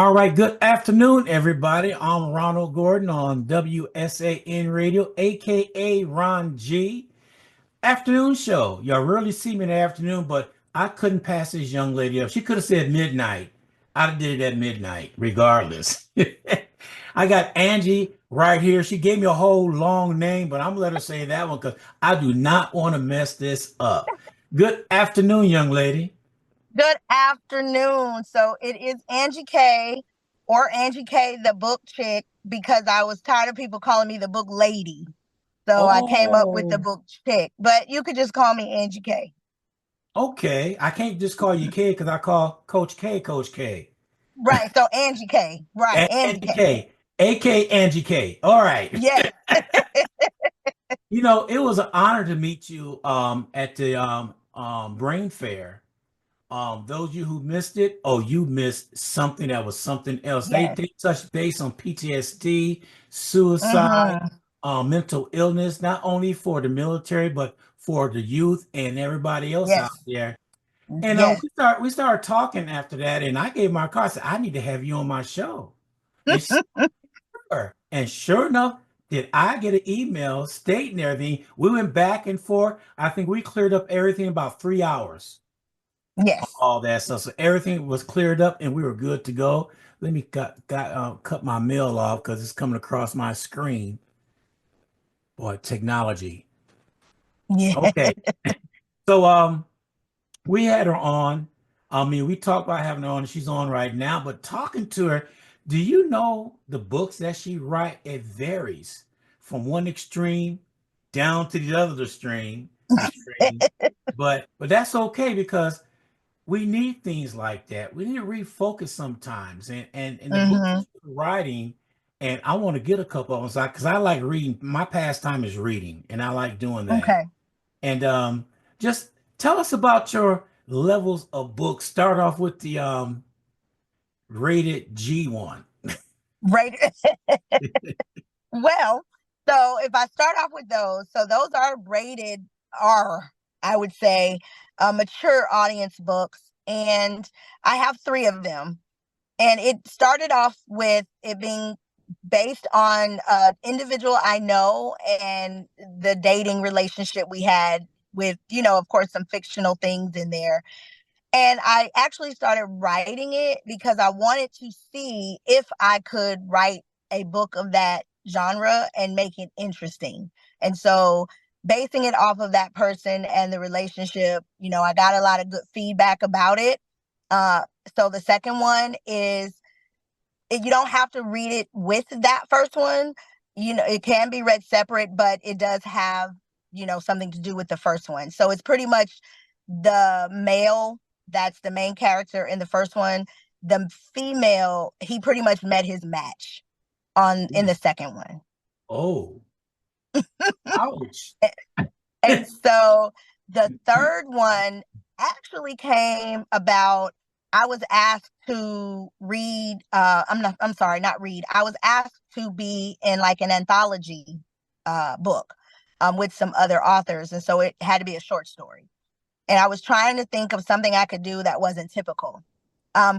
All right, good afternoon, everybody. I'm Ronald Gordon on WSAN Radio, aka Ron G. Afternoon show. Y'all rarely see me in the afternoon, but I couldn't pass this young lady up. She could have said midnight. I'd have did it at midnight, regardless. I got Angie right here. She gave me a whole long name, but I'm gonna let her say that one because I do not want to mess this up. Good afternoon, young lady. Good afternoon. So it is Angie K or Angie K, the book chick, because I was tired of people calling me the book lady. So I came up with the Oh, book chick, but you could just call me Angie K. okay. I can't just call you K because I call Coach K Coach K. Right. So Angie K. Right. Angie Angie K. K, AK Angie K. All right. Yes. It was an honor to meet you at the Brain Fair. Those of you who missed it, oh, you missed something that was something else. They Yes. they touched base on PTSD, suicide, Mm-hmm. mental illness, not only for the military, but for the youth and everybody else out Yes. there. And Yes. we started talking after that, and I gave my card. I said, I need to have you on my show. And she sure. And sure enough, did I get an email stating everything? We went back and forth. I think we cleared up everything in about 3 hours, Yes. all that stuff. So everything was cleared up and we were good to go. Let me cut my mail off because it's coming across my screen. Boy, technology. Yeah. Okay. So we had her on. I mean, we talked about having her on, and she's on right now, but talking to her, do you know the books that she write? It varies from one extreme down to the other extreme. But that's okay because we need things like that. We need to refocus sometimes. And the books that Mm-hmm. she's writing, and I want to get a couple of them because I like reading. My pastime is reading, and I like doing that. Okay. And just tell us about your levels of books. Start off with the rated G one. Right. Well, so if I start off with those, so those are rated R, I would say, mature audience books. And I have three of them. And it started off with it being based on an individual I know and the dating relationship we had with, of course, some fictional things in there. And I actually started writing it because I wanted to see if I could write a book of that genre and make it interesting. And so, basing it off of that person and the relationship, I got a lot of good feedback about it. Uh, so, the second one is you don't have to read it with that first one. It can be read separate, but it does have, something to do with the first one. So, it's pretty much the male that's the main character in the first one. The female, he pretty much met his match in the second one. Oh, ouch. And so the third one actually came about. I was asked to read, I'm sorry, not read. I was asked to be in like an anthology book with some other authors. And so it had to be a short story. And I was trying to think of something I could do that wasn't typical.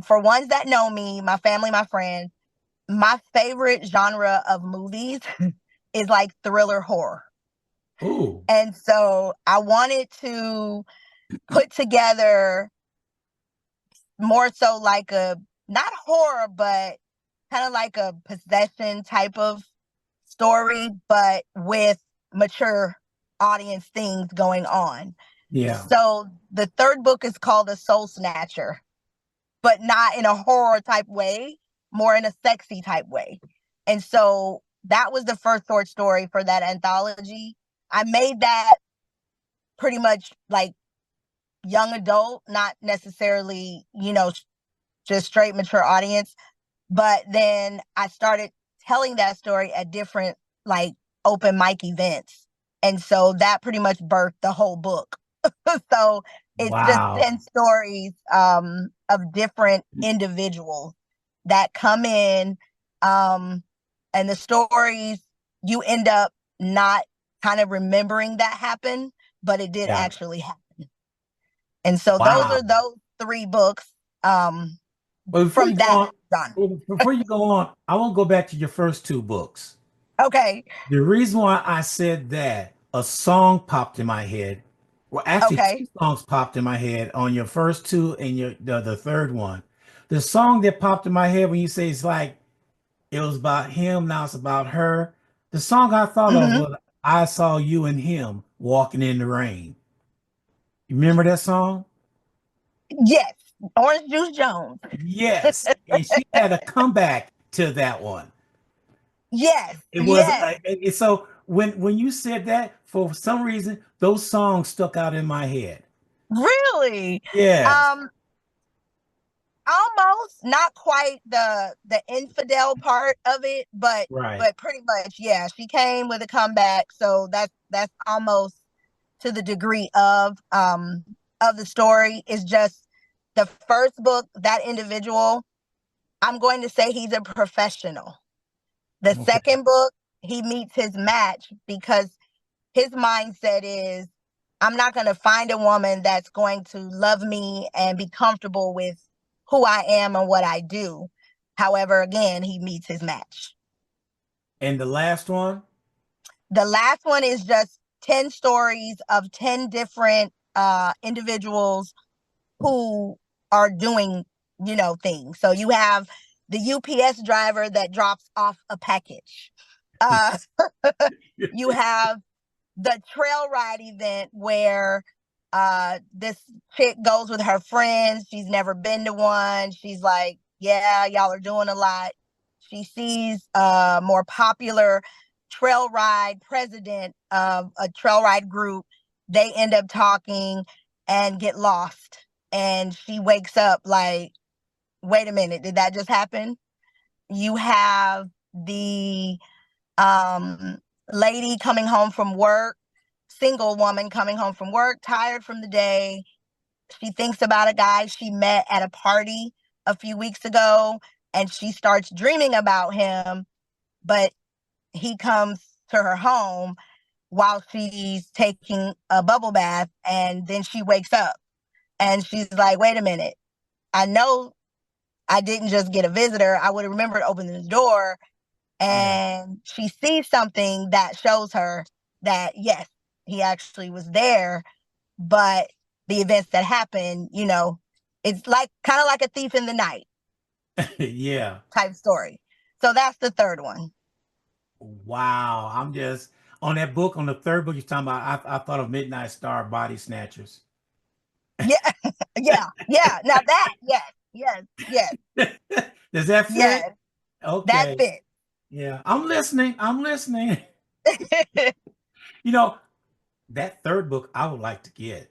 For ones that know me, my family, my friends, my favorite genre of movies is like thriller horror. Oh, And so I wanted to put together more so like not horror, but kind of like a possession type of story, but with mature audience things going on. yeah. So the third book is called A Soul Snatcher, but not in a horror type way, more in a sexy type way. And so that was the first short story for that anthology. I made that pretty much like young adult, not necessarily, just straight mature audience. But then I started telling that story at different like open mic events. And so that pretty much birthed the whole book. So it's just Wow. 10 stories of different individuals that come in. And the stories, you end up not kind of remembering that happened, but it did Yeah. actually happen. And so those Wow. are those three books Well, before from you go that on, genre. Well, before you go on, I want to go back to your first two books. Okay. The reason why I said that, a song popped in my head. Well, actually, Okay. two songs popped in my head on your first two and the third one. The song that popped in my head when you say it's like it was about him, now it's about her. The song I thought of Hmm. was I Saw You and Him Walking in the Rain. You remember that song? Yes. Orange Juice Jones. Yes. And she had a comeback to that one. Yes. It was Yes. so when you said that, for some reason, those songs stuck out in my head. Really. Yes. Um, Almost, not quite the infidel part of it, Right. but pretty much, yeah. She came with a comeback, so that's almost to the degree of the story. Is just the first book, that individual, I'm going to say he's a professional. The Okay. second book, he meets his match because his mindset is, I'm not going to find a woman that's going to love me and be comfortable with who I am and what I do. However, again, he meets his match. And the last one? The last one is just 10 stories of 10 different individuals who are doing, things. So you have the UPS driver that drops off a package. Uh, you have the trail ride event where this chick goes with her friends. She's never been to one. She's like, yeah, y'all are doing a lot. She sees a more popular trail ride president of a trail ride group. They end up talking and get lost. And she wakes up like, wait a minute, did that just happen? You have the um, lady coming home from work, single woman coming home from work, tired from the day. She thinks about a guy she met at a party a few weeks ago, and she starts dreaming about him, but he comes to her home while she's taking a bubble bath, and then she wakes up and she's like, wait a minute, I know I didn't just get a visitor. I would have remembered opening the door. Yeah. And she sees something that shows her that, yes, he actually was there, but the events that happen, it's like kind of like a thief in the night Yeah. type story. So that's the third one. Wow. I'm just on that book, on the third book you're talking about, I thought of Midnight Star Body Snatchers. Yeah. Yeah. Yeah. Now that, yes, yes, yes, Does that fit? yes, that Okay. fits. Yeah. I'm listening. I'm listening. You know, that third book I would like to get.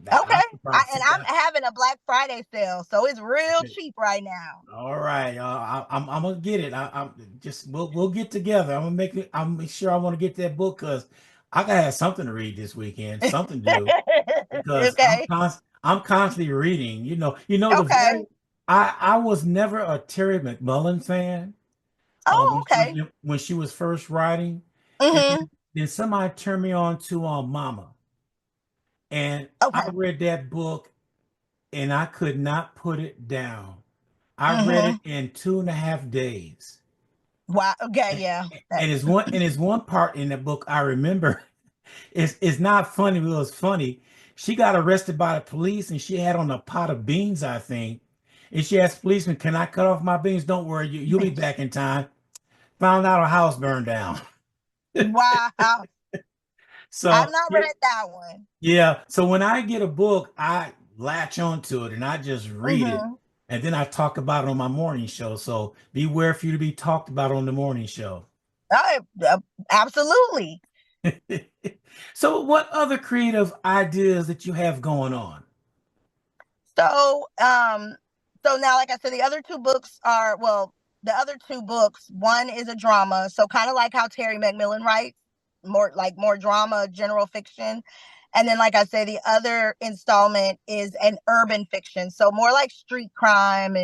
That I Okay. could probably And sit I'm down. having a Black Friday sale, so it's real cheap right now. All right, I'm gonna get it. I'm just we'll get together. I'm gonna make it. I'm sure I want to get that book because I gotta have something to read this weekend, something to do because Okay. I'm constantly reading. The Okay. I was never a Terry McMullen fan. Oh, okay. When she was first writing, and Hmm. then somebody turned me on to Mama, and I Okay. read that book and I could not put it down. I read it Hmm. in 2.5 days. Wow. Okay. And, Yeah. and it's one part in the book I remember. It's not funny, but it was funny. She got arrested by the police and she had on a pot of beans, I think. And she asked the policeman, "Can I cut off my beans? Don't worry, you'll be back in time." Found out her house burned down. Wow. I've So not yeah, read that one. yeah. So when I get a book, I latch onto it and I just read it. Hmm. And then I talk about it on my morning show. So beware for you to be talked about on the morning show. Absolutely. So what other creative ideas that you have going on? So, so now, like I said, the other two books, one is a drama. So kind of like how Terry McMillan writes, more drama, general fiction. And then, like I say, the other installment is an urban fiction. So more like street crime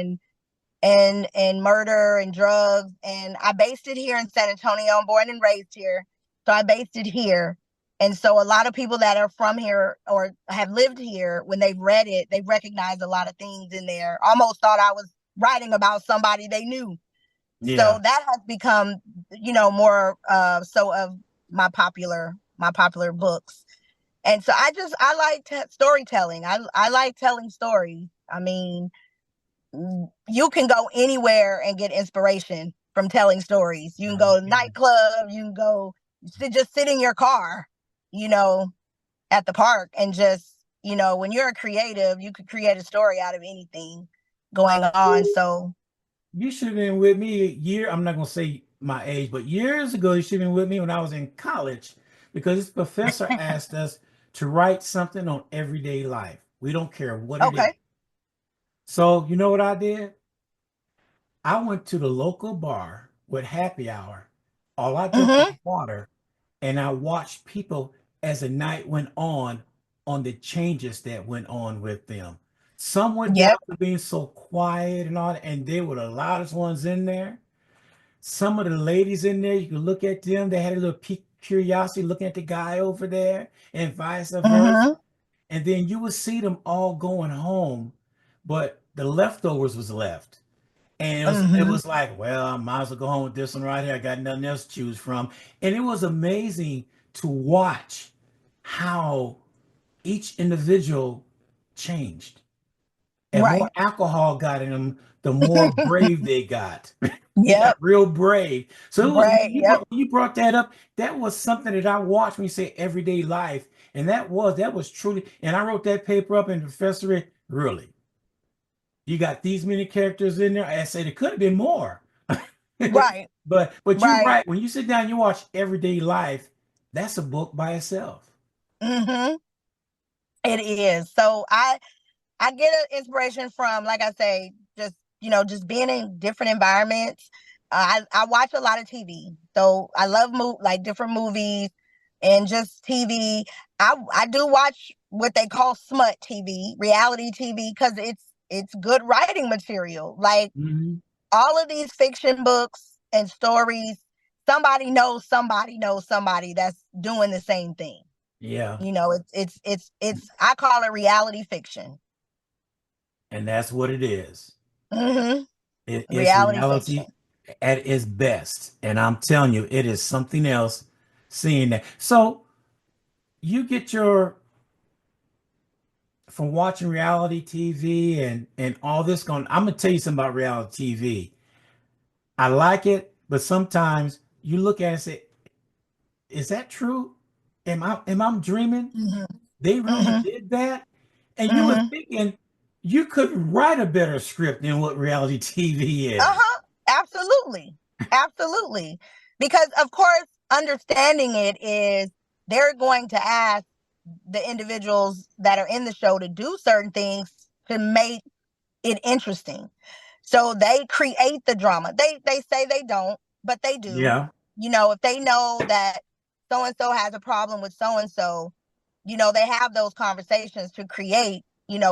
and murder and drugs. And I based it here in San Antonio. I'm born and raised here. So I based it here. And so a lot of people that are from here or have lived here, when they've read it, they recognize a lot of things in there. Almost thought I was writing about somebody they knew. Yeah. So that has become, more so of my popular books. And so I like storytelling. I like telling stories. I mean, you can go anywhere and get inspiration from telling stories. You can go to nightclub, you can go just sit in your car, at the park, and just, when you're a creative, you could create a story out of anything going on. So You should have been with me I'm not going to say my age, but years ago, you should have been with me when I was in college, because this professor asked us to write something on everyday life. We don't care what it is. okay. So, you know what I did? I went to the local bar with happy hour. All I drank was Mm-hmm. water, and I watched people as the night went on the changes that went on with them. Some went down Yep. to being so quiet and all, and they were the loudest ones in there. Some of the ladies in there, you could look at them, they had a little curiosity looking at the guy over there, and vice versa. Mm-hmm. And then you would see them all going home, but the leftovers was left. And it Mm-hmm. was like, well, I might as well go home with this one right here. I got nothing else to choose from. And it was amazing to watch how each individual changed. And more Right. alcohol got in them, the more brave they got. They got Yep. real brave. So it was Right. Yep. when you brought that up, that was something that I watched when you say everyday life. And that was truly, and I wrote that paper up, and Professor Rick, really, you got these many characters in there. I said it could have been more. Right. But you're Right. right. When you sit down, and you watch everyday life. That's a book by itself. Mm-hmm. It is. So I get an inspiration from, like I say, just being in different environments. I watch a lot of TV, so I love like different movies and just TV. I do watch what they call smut TV, reality TV, because it's good writing material. Like Hmm. all of these fiction books and stories, somebody knows somebody knows somebody that's doing the same thing. Yeah. It's I call it reality fiction. And that's what it is. Mm-hmm. It's Reality fiction. reality at its best. And I'm telling you, it is something else seeing that. So you get your from watching reality TV and all this going. I'm gonna tell you something about reality TV. I like it, but sometimes you look at it and say, "Is that true? Am I dreaming? Mm-hmm. They really Mm-hmm. did that?" And you were Mm-hmm. thinking you could write a better script than what reality TV is. Uh-huh. Absolutely. Absolutely. Because of course, understanding it is they're going to ask the individuals that are in the show to do certain things to make it interesting. So they create the drama. They say they don't, but they do. Yeah, If they know that so and so has a problem with so and so, they have those conversations to create,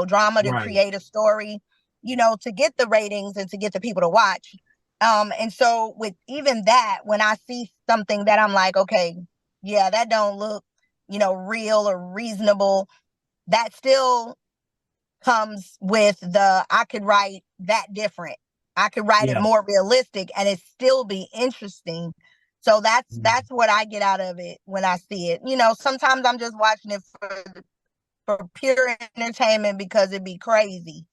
drama, to right. create a story, to get the ratings and to get the people to watch. And so with even that, when I see something that I'm like, okay, yeah, that don't look, real or reasonable, that still comes with I could write that different. I could write it Yeah. more realistic and it still be interesting. So that's what I get out of it when I see it. Sometimes I'm just watching it for pure entertainment because it'd be crazy.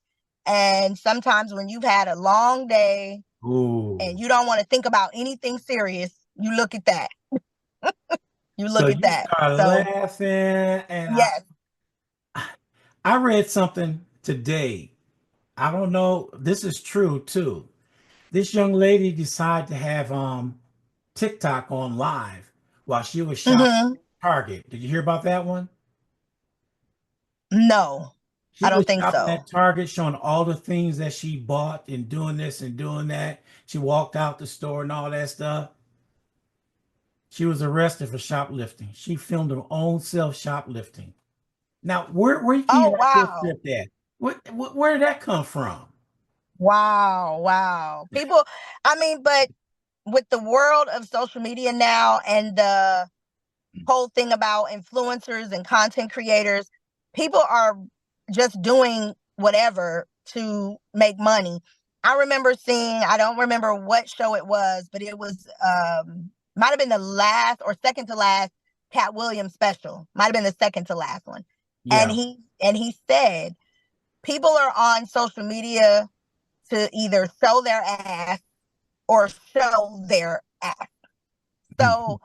And sometimes when you've had a long day and Ooh. you don't want to think about anything serious, you look at that. You So look at you that. start So laughing, and yes. I read something today. I don't know. This is true too. This young lady decided to have TikTok on live while she was shopping Hmm. at Target. Did you hear about that one? No, She I was don't think shopping so. at Target, showing all the things that she bought and doing this and doing that. She walked out the store and all that stuff. She was arrested for shoplifting. She filmed her own self shoplifting. Now, where can you Oh, write your wow. script at? Where did that come from? Wow, wow. People, I mean, but with the world of social media now and the whole thing about influencers and content creators, people are just doing whatever to make money. I remember seeing, I don't remember what show it was, but it was might have been the last or second to last Cat Williams special. Might have been the second to last one. And Yeah. he said people are on social media to either show their ass or show their ass. So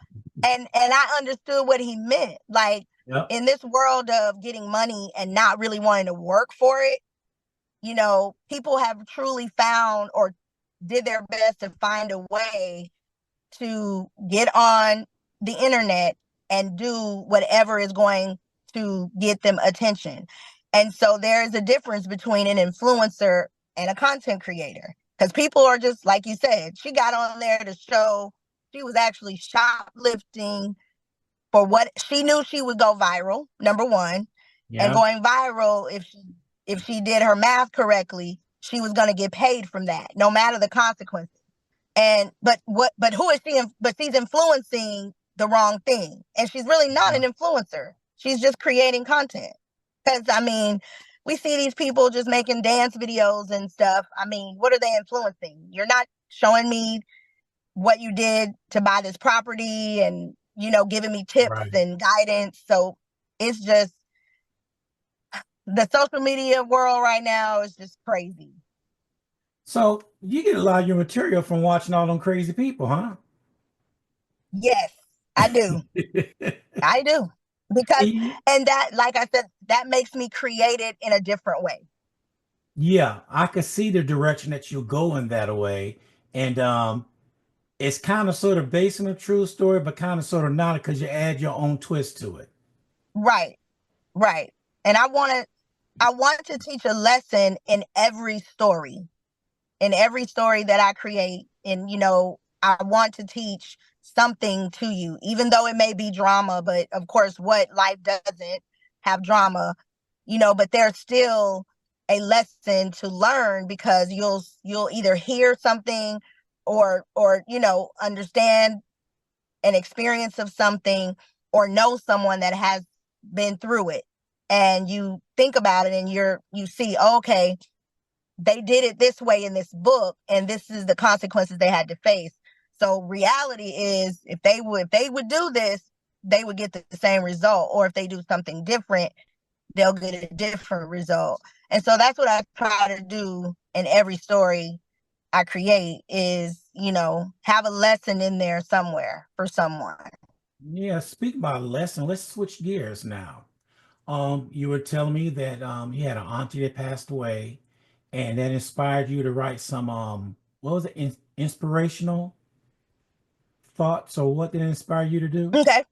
and I understood what he meant. Like, Yep. in this world of getting money and not really wanting to work for it, people have truly found or did their best to find a way to get on the internet and do whatever is going to get them attention. And so there is a difference between an influencer and a content creator, because people are just, like you said, she got on there to show she was actually shoplifting for what she knew she would go viral, number one, and Yeah. going viral, if she did her math correctly, she was going to get paid from that, no matter the consequences. And but who is she? But she's influencing the wrong thing, and she's really not an influencer. She's just creating content. Because I mean, we see these people just making dance videos and stuff. I mean, what are they influencing? You're not showing me what you did to buy this property, and giving me tips Right. and guidance. So it's just, the social media world right now is just crazy. So you get a lot of your material from watching all them crazy people, huh? Yes, I do. I do. Because, See? and that, like I said, that makes me create it in a different way. Yeah, I could see the direction that you're going that way. And it's kind of sort of based on a true story, but kind of sort of not, because you add your own twist to it. Right, right. And I want to teach a lesson in every story. In every story that I create. And, I want to teach something to you, even though it may be drama. But of course, what life doesn't have drama, but there's still a lesson to learn, because you'll either hear something or understand an experience of something, or know someone that has been through it. And you think about it and you see, okay, they did it this way in this book, and this is the consequences they had to face. So reality is, if they would do this, they would get the same result. Or if they do something different, they'll get a different result. And so that's what I try to do in every story I create, is, have a lesson in there somewhere for someone. Yeah, speak about a lesson. Let's switch gears now. You were telling me that you had an auntie that passed away, and that inspired you to write some what was it, inspirational thoughts, or what did it inspire you to do? Okay.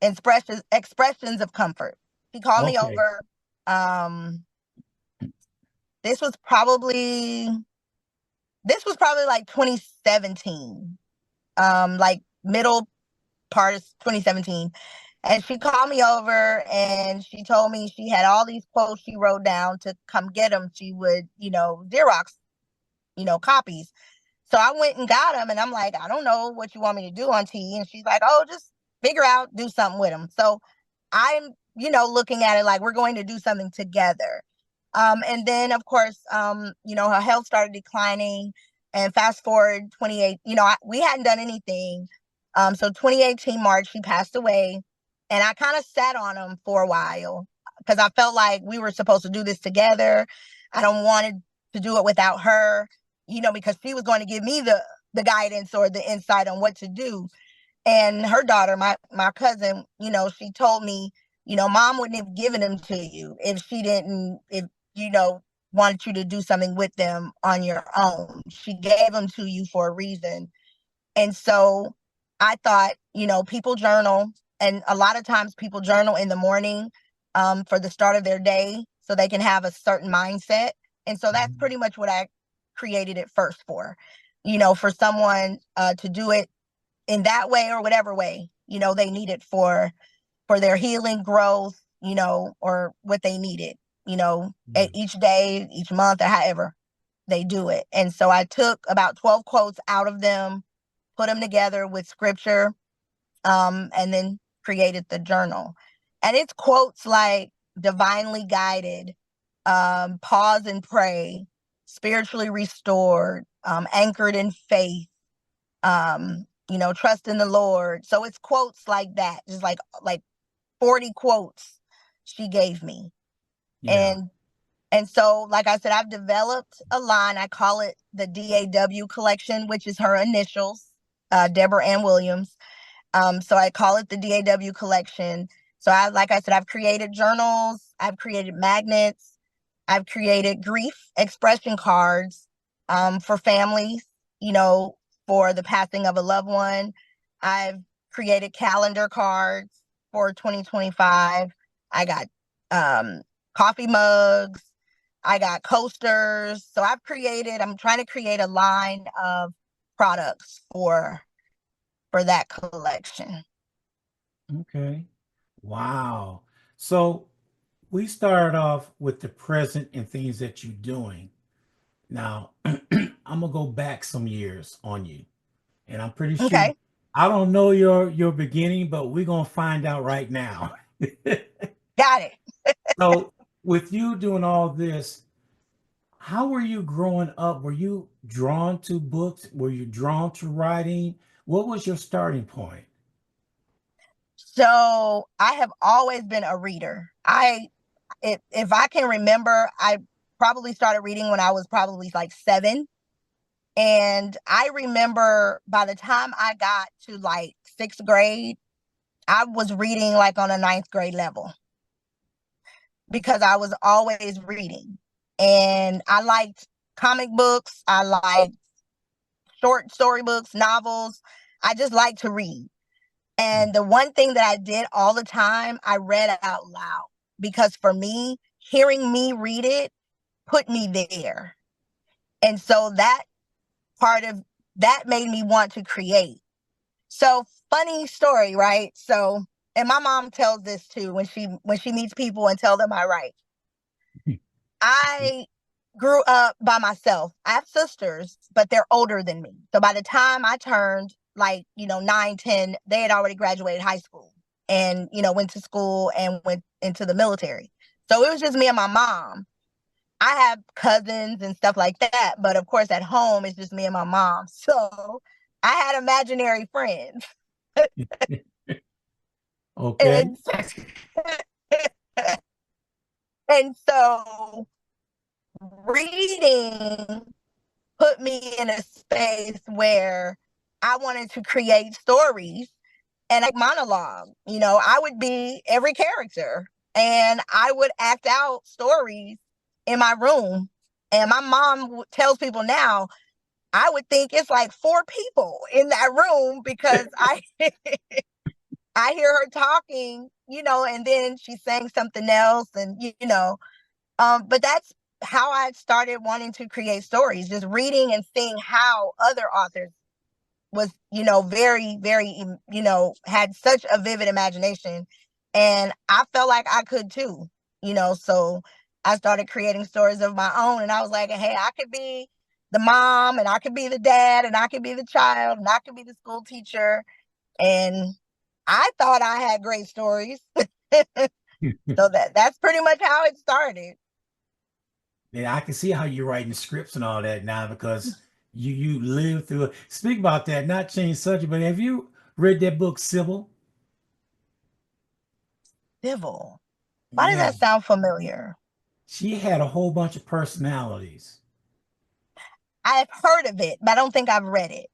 Expressions of comfort. He called me Okay. over. Um, this was probably like 2017, like middle part of 2017. And she called me over and she told me she had all these quotes she wrote down to come get them. She would, Xerox, copies. So I went and got them, and I'm like, I don't know what you want me to do, Auntie. And she's like, oh, just figure out, do something with them. So I'm, looking at it like we're going to do something together. And then, of course, her health started declining. And fast forward 28, we hadn't done anything. So 2018 March, she passed away. And I kind of sat on him for a while, because I felt like we were supposed to do this together. I don't want to do it without her, because she was going to give me the guidance or the insight on what to do. And her daughter, my cousin, she told me, Mom wouldn't have given them to you if she didn't, if, wanted you to do something with them on your own. She gave them to you for a reason. And so I thought, people journal, and a lot of times people journal in the morning, for the start of their day, so they can have a certain mindset. And so that's pretty much what I created it first for, for someone to do it in that way, or whatever way, they need it for their healing, growth, or what they needed, each day, each month, or however they do it. And so I took about 12 quotes out of them, put them together with scripture, and then created the journal. And it's quotes like divinely guided, Pause and Pray, Spiritually Restored, Anchored in Faith, Trust in the Lord. So it's quotes like that, just like 40 quotes she gave me. Yeah. And so, like I said, I've developed a line. I call it the DAW collection, which is her initials, Deborah Ann Williams. So I call it the DAW collection. So like I said, I've created journals, I've created magnets, I've created grief expression cards for families, for the passing of a loved one. I've created calendar cards for 2025. I got coffee mugs. I got coasters. So I'm trying to create a line of products for that collection. Okay. Wow. So we started off with the present and things that you're doing. Now, I'm gonna go back some years on you, and I'm pretty sure Okay. I don't know your beginning, but we're gonna find out right now. Got it. So, with you doing all this, how were you growing up? Were you drawn to books? Were you drawn to writing? What was your starting point? So I have always been a reader. If I can remember, I probably started reading when I was probably like 7. And I remember by the time I got to like 6th grade, I was reading like on a 9th grade level because I was always reading. And I liked comic books. I liked short story books, novels. I just like to read. And the one thing that I did all the time, I read out loud, because for me, hearing me read it put me there. And so that part of that made me want to create. So funny story, right? So, and my mom tells this too when she meets people and tell them I write. I grew up by myself. I have sisters, but they're older than me. So by the time I turned like, 9, 10, they had already graduated high school and, went to school and went into the military. So it was just me and my mom. I have cousins and stuff like that, but of course at home it's just me and my mom. So I had imaginary friends. Okay. And and so reading put me in a space where I wanted to create stories and like monologue. I would be every character and I would act out stories in my room. And my mom tells people now, I would think it's like 4 people in that room because I hear her talking, and then she's saying something else, and but that's how I started wanting to create stories, just reading and seeing how other authors was, very, very, had such a vivid imagination. And I felt like I could too, so I started creating stories of my own. And I was like, hey, I could be the mom and I could be the dad and I could be the child and I could be the school teacher. And I thought I had great stories. So that's pretty much how it started. Yeah, I can see how you're writing scripts and all that now because you live through it. Speak about that, not change subject, but have you read that book, Sybil? Civil. Why does Yeah, that sound familiar? she had a whole bunch of personalities. I've heard of it, but I don't think I've read it.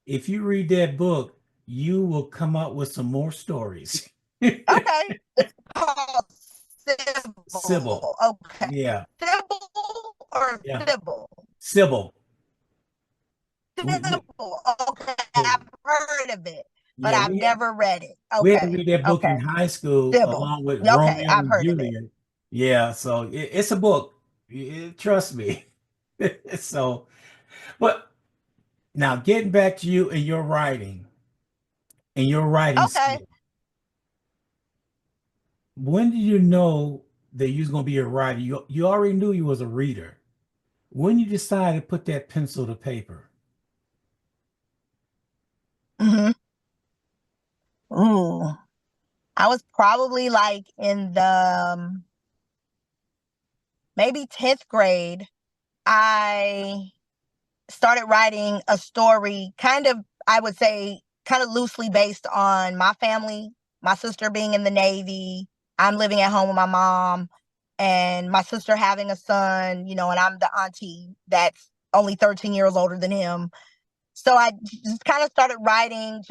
If you read that book, you will come up with some more stories. Okay. It's called Sybil. Civil. Okay. Yeah, Civil or yeah. Civil? Sybil. We Civil. Okay. I've heard of it, but yeah, I've never read it. we had to Okay. read that book in Okay. high school Civil. along with Okay. Romeo I've and heard of it. Juliet. Yeah, so it's a book. Trust me. So, but now getting back to you and your writing Okay. skill. When did you know that you was gonna be a writer? You already knew you was a reader. When you decided to put that pencil to paper. Mm-hmm. Ooh. I was probably like in the maybe 10th grade, I started writing a story kind of, I would say, kind of loosely based on my family, my sister being in the Navy, I'm living at home with my mom, and my sister having a son, and I'm the auntie that's only 13 years older than him. So I just kind of started writing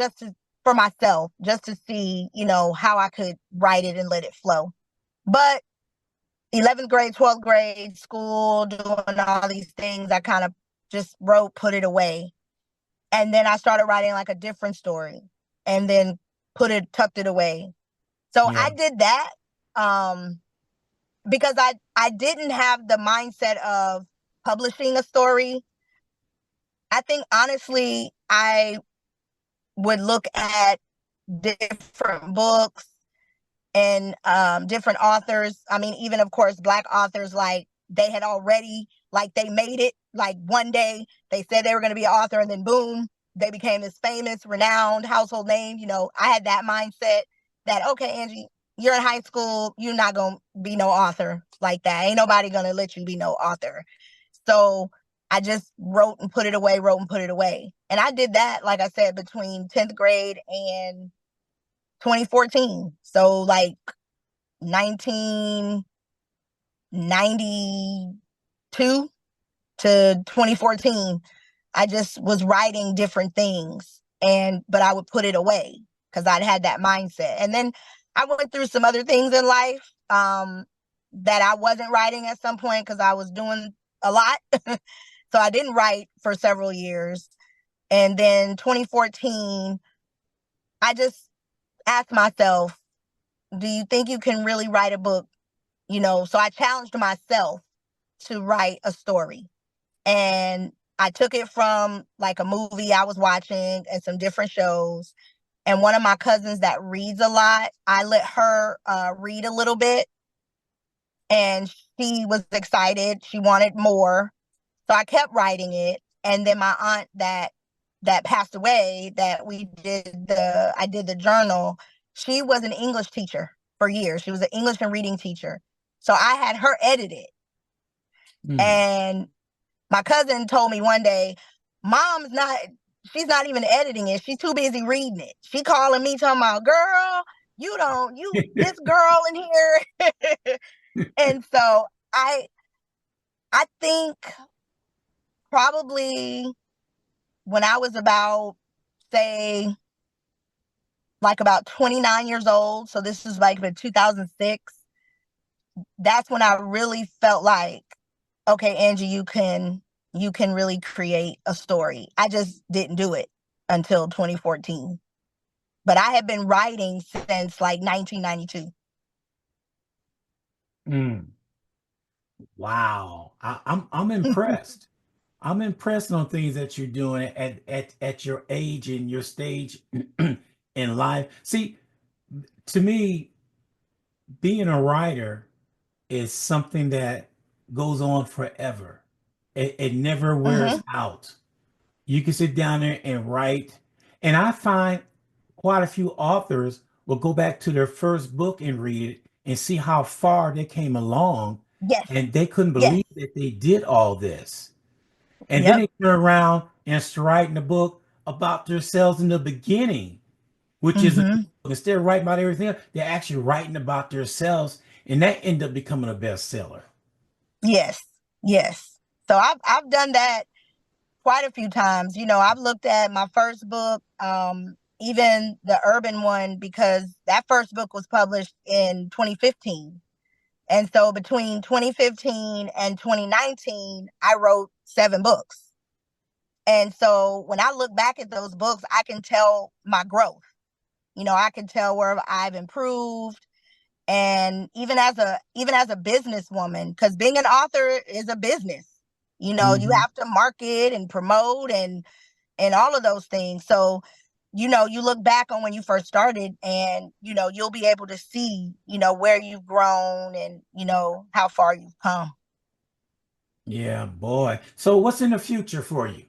for myself, just to see, how I could write it and let it flow. But 11th grade, 12th grade, school, doing all these things, I kind of just wrote, put it away. And then I started writing like a different story and then tucked it away. So Yeah. I did that because I didn't have the mindset of publishing a story. I think honestly, I would look at different books and different authors. I mean, even of course, Black authors, like they had already, like they made it. Like one day they said they were going to be an author, and then boom, they became this famous, renowned household name. I had that mindset that, okay, Angie, you're in high school, you're not going to be no author like that. Ain't nobody going to let you be no author. So I just wrote and put it away, wrote and put it away. And I did that, like I said, between 10th grade and 2014. So like 1992 to 2014, I just was writing different things, but I would put it away because I'd had that mindset. And then I went through some other things in life that I wasn't writing at some point because I was doing a lot. So I didn't write for several years. And then 2014, I just asked myself, do you think you can really write a book? So I challenged myself to write a story. And I took it from like a movie I was watching and some different shows. And one of my cousins that reads a lot, I let her read a little bit. And she was excited. She wanted more. So I kept writing it. And then my aunt that passed away, I did the journal. She was an English teacher for years. She was an English and reading teacher. So I had her edit it. And my cousin told me one day, she's not even editing it. She's too busy reading it. She calling me talking about, girl, this girl in here. And so I think probably when I was about, say, like about 29 years old, so this is like in 2006, that's when I really felt like, okay, Angie, you can really create a story. I just didn't do it until 2014. But I had been writing since like 1992. Wow. I'm impressed. I'm impressed on things that you're doing at your age and your stage in life. See, to me, being a writer is something that goes on forever. It never wears out. You can sit down there and write. And I find quite a few authors will go back to their first book and read it and see how far they came along. Yes. And they couldn't Yes. believe that they did all this. And then Yep. they turn around and start writing a book about themselves in the beginning, which is instead of writing about everything else, they're actually writing about themselves, and that end up becoming a bestseller. Yes. Yes. So I've done that quite a few times. I've looked at my first book, even the urban one, because that first book was published in 2015. And so between 2015 and 2019, I wrote 7 books. And so when I look back at those books, I can tell my growth. I can tell where I've improved. And even as a businesswoman, because being an author is a business, you have to market and promote and all of those things. So, you look back on when you first started and, you'll be able to see, where you've grown and, how far you've come. Yeah, boy. So what's in the future for you?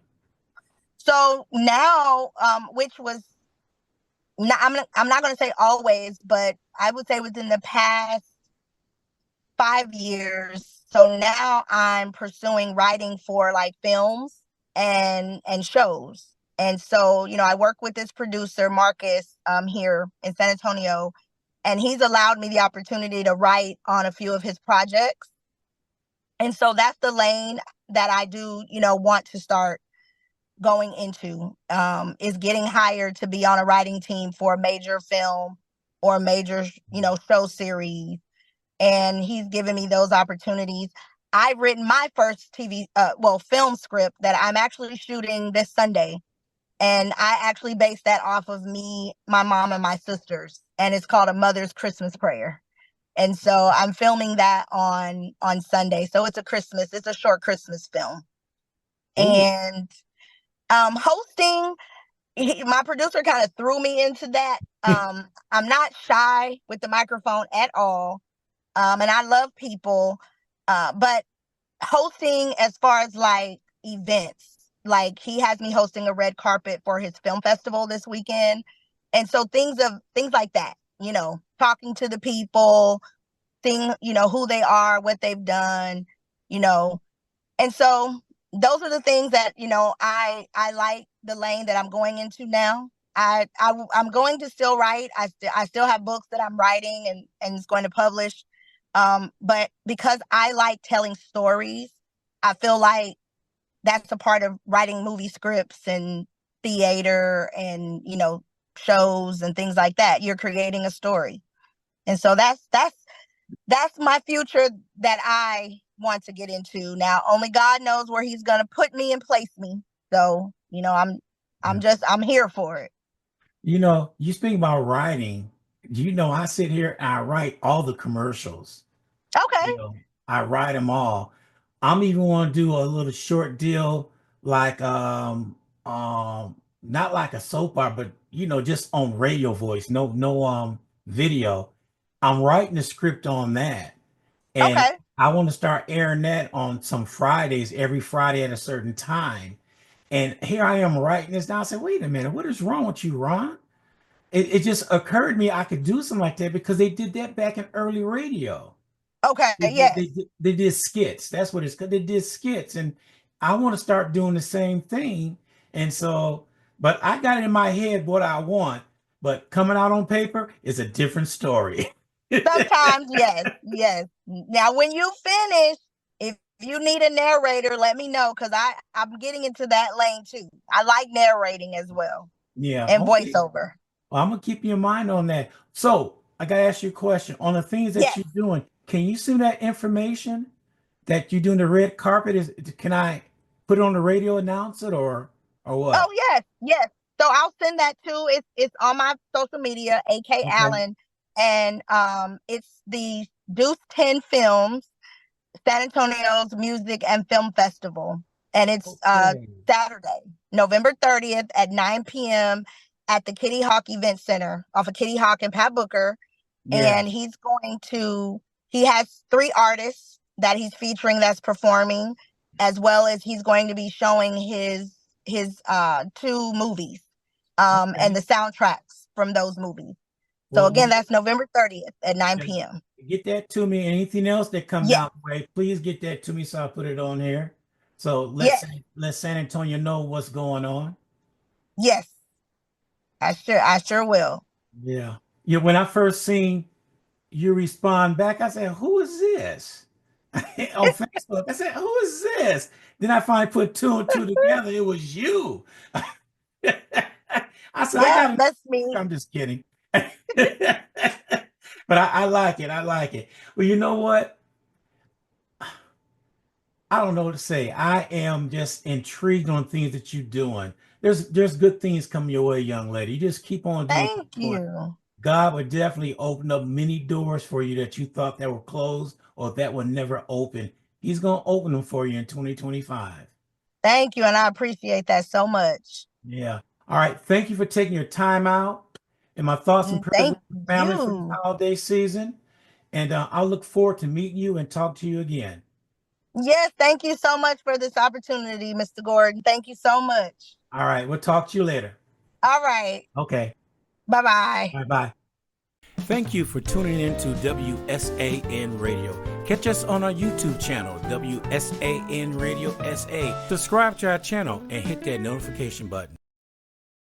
So now, which was not, I'm not going to say always, but I would say within the past 5 years, So now I'm pursuing writing for like films and shows. And so, I work with this producer, Marcus, here in San Antonio, and he's allowed me the opportunity to write on a few of his projects. And so that's the lane that I do, want to start going into, is getting hired to be on a writing team for a major film or a major, show series. And he's given me those opportunities. I've written my first film script that I'm actually shooting this Sunday. And I actually based that off of me, my mom, and my sisters. And it's called A Mother's Christmas Prayer. And so I'm filming that on Sunday. So it's a short Christmas film. Ooh. And hosting, my producer kind of threw me into that. I'm not shy with the microphone at all. And I love people. But hosting, as far as like events, like he has me hosting a red carpet for his film festival this weekend. And so things like that, talking to the people, seeing, who they are, what they've done, and so those are the things that, I like the lane that I'm going into now. I'm going to still write. I still have books that I'm writing and is going to publish. But because I like telling stories, I feel like that's a part of writing movie scripts and theater and, shows and things like that. You're creating a story. And so that's my future that I want to get into. Now, only God knows where he's going to put me and place me. So, I'm here for it. You speak about writing. I sit here and I write all the commercials. Okay. I write them all. I'm even want to do a little short deal, like not like a soap opera, but just on radio voice, no video. I'm writing the script on that. And okay. I want to start airing that on some Fridays, every Friday at a certain time. And here I am writing this down. I said, wait a minute, what is wrong with you, Ron? It just occurred to me I could do something like that because they did that back in early radio. Okay, They, yes. they did skits. That's what it's called. They did skits. And I want to start doing the same thing. And so, but I got it in my head what I want, but coming out on paper is a different story. Sometimes, yes. Now, when you finish, if you need a narrator, let me know, because I'm getting into that lane too. I like narrating as well. Yeah. And Okay. voiceover. Well, I'm gonna keep you in mind on that. So I gotta ask you a question on the things that Yes. you're doing. Can you send that information that you're doing the red carpet? Can I put it on the radio, announce it, or what? Oh, yes. So I'll send that too. It's on my social media, AK Okay. Allen, and it's the Deuce 10 Films, San Antonio's Music and Film Festival, and it's Okay. Saturday, November 30th at 9 p.m. at the Kitty Hawk Event Center off of Kitty Hawk and Pat Booker. Yeah. And he has 3 artists that he's featuring that's performing, as well as he's going to be showing his 2 movies, Okay. and the soundtracks from those movies. So again, that's November 30th at 9 p.m. Get that to me. Anything else that comes Yes. down the way, please get that to me so I put it on here. So Yes. let San Antonio know what's going on. Yes. I sure will. Yeah. Yeah. When I first seen you respond back, I said, who is this? On Facebook. I said, who is this? Then I finally put 2 and 2 together. It was you. I said, Yeah, that's me. I'm just kidding. But I like it. I like it. Well, you know what? I don't know what to say. I am just intrigued on things that you're doing. There's good things coming your way, young lady. You just keep on doing what Thank you're doing. you. God would definitely open up many doors for you that you thought that were closed or that would never open. He's going to open them for you in 2025. Thank you, and I appreciate that so much. Yeah. All right. Thank you for taking your time out. And my thoughts and prayers Thank with your family for the you. holiday season. And I'll look forward to meeting you and talk to you again. Yes, thank you so much for this opportunity, Mr. Gordon. Thank you so much. All right. We'll talk to you later. All right. Okay. Bye-bye. Bye-bye. Thank you for tuning in to WSAN Radio. Catch us on our YouTube channel, WSAN Radio SA. Subscribe to our channel and hit that notification button.